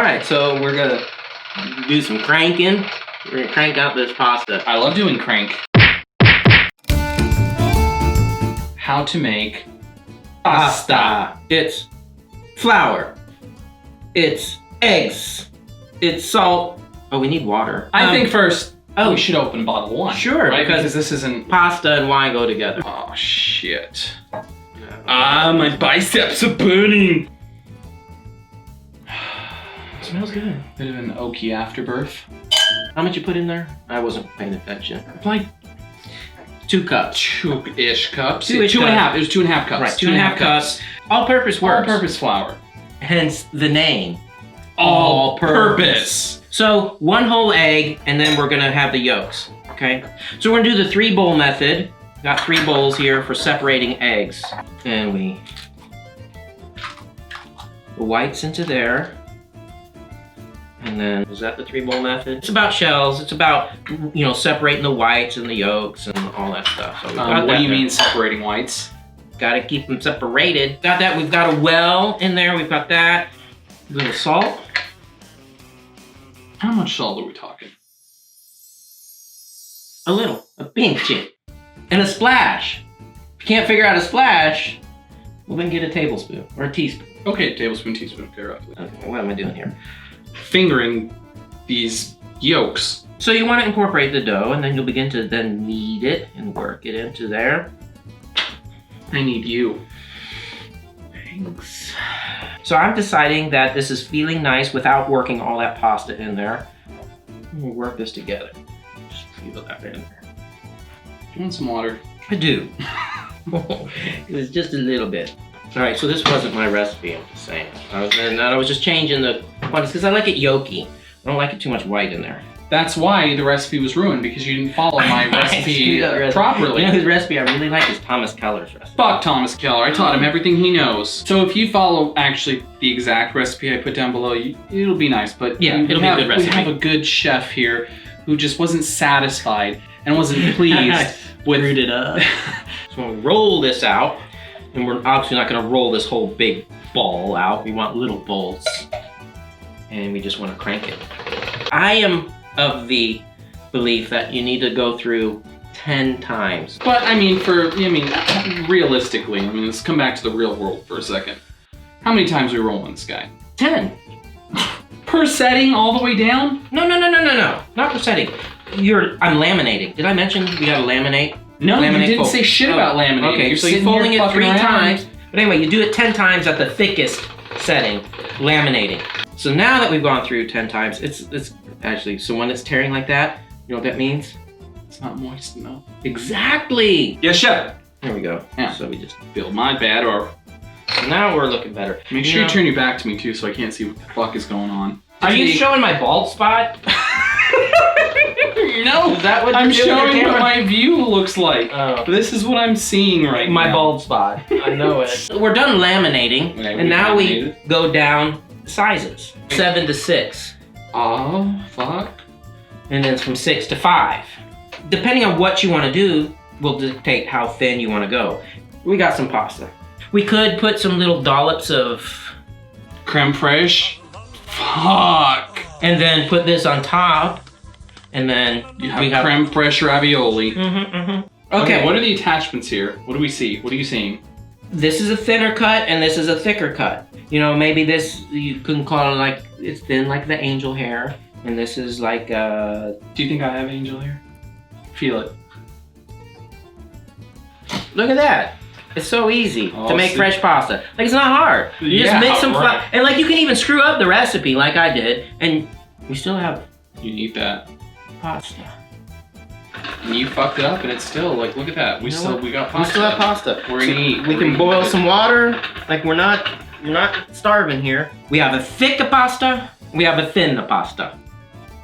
right, so we're gonna do some cranking. We're gonna crank out this pasta. I love doing crank. How to make pasta. It's flour. It's eggs. It's salt. Oh, we need water. I think first we should open a bottle of wine. Sure, right? because this isn't... Pasta and wine go together. Oh, shit. My biceps are burning. Smells good. Bit of an oaky afterbirth. How much you put in there? I wasn't paying attention. Like 2 cups. 2-ish cups. Two-ish Two and a cups. half. It was 2.5 cups. Right, 2.5 cups. All-purpose works. All-purpose flour. Hence the name. All-purpose. So 1 whole egg, and then we're gonna have the yolks. Okay. So we're gonna do the 3-bowl method. Got 3 bowls here for separating eggs, and we the whites into there. And then, is that the 3-bowl method? It's about shells. It's about, you know, separating the whites and the yolks and all that stuff. So what do you mean separating whites? Gotta keep them separated. Got that. We've got a well in there. We've got that. A little salt. How much salt are we talking? A little. A pinch it. And a splash. If you can't figure out a splash, well then get a tablespoon or a teaspoon. Okay, tablespoon, teaspoon, okay, roughly. Okay, what am I doing here? Fingering these yolks. So you want to incorporate the dough, and then you'll begin to then knead it and work it into there. I need you. Thanks. So I'm deciding that this is feeling nice without working all that pasta in there. We'll work this together. Just feel that in there. Do you want some water? I do. It was just a little bit. All right, so this wasn't my recipe, I'm just saying. I was just changing the quantities because I like it yolky. I don't like it too much white in there. That's why the recipe was ruined, because you didn't follow my recipe properly. You know whose recipe I really like is Thomas Keller's recipe. Fuck Thomas Keller, I taught him everything he knows. So if you follow actually the exact recipe I put down below, it'll be nice, but yeah, it'll be a good recipe. We have a good chef here who just wasn't satisfied and wasn't pleased with... Screwed it up. So when we roll this out, and we're obviously not gonna roll this whole big ball out, we want little balls. And we just wanna crank it. I am of the belief that you need to go through 10 times. But realistically, let's come back to the real world for a second. How many times are we rolling this guy? 10. Per setting all the way down? No, not per setting. I'm laminating. Did I mention we gotta laminate? No, laminate you didn't say shit about laminating. Okay, so you're folding it 3 times. But anyway, you do it 10 times at the thickest setting, laminating. So now that we've gone through 10 times, it's actually, so when it's tearing like that, you know what that means? It's not moist enough. Exactly! Yes, chef. There we go. Yeah. So we just feel my bad, or... So now we're looking better. Make sure you turn your back to me too, so I can't see what the fuck is going on. Are you showing my bald spot? No, is that what I'm you're doing showing what my view looks like. Oh. This is what I'm seeing right now. My bald spot. I know it. We're done laminating, and now we go down sizes. 7 to 6. Oh, fuck. And then it's from 6 to 5. Depending on what you want to do will dictate how thin you want to go. We got some pasta. We could put some little dollops of creme fraiche. Fuck. And then put this on top. And then you have creme fraiche ravioli. Okay, what are the attachments here? What do we see? What are you seeing? This is a thinner cut and this is a thicker cut. You know, maybe this, you can call it like, it's thin like the angel hair. And this is like, do you think I have angel hair? Feel it. Look at that. It's so easy to make fresh pasta. Like, it's not hard. You just mix some flour. And like, you can even screw up the recipe like I did. And we still have... You eat that. Pasta. And you fucked it up and it's still, like, look at that. We got pasta. We still have pasta. We're gonna eat. We can boil some water. Like, we're not starving here. We have a thick pasta. We have a thin pasta.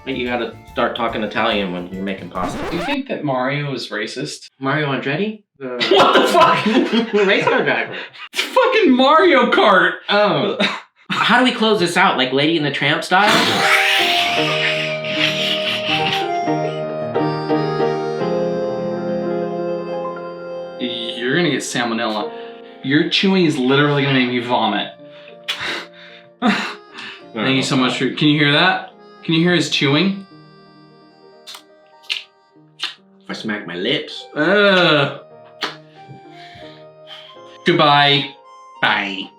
Like, you gotta start talking Italian when you're making pasta. Do you think that Mario is racist? Mario Andretti? What the fuck? Race car driver. It's fucking Mario Kart. Oh. How do we close this out? Like Lady and the Tramp style? You're gonna get salmonella. Your chewing is literally gonna make me vomit. All Thank you so much for. Can you hear that? Can you hear his chewing? If I smack my lips. Goodbye. Bye.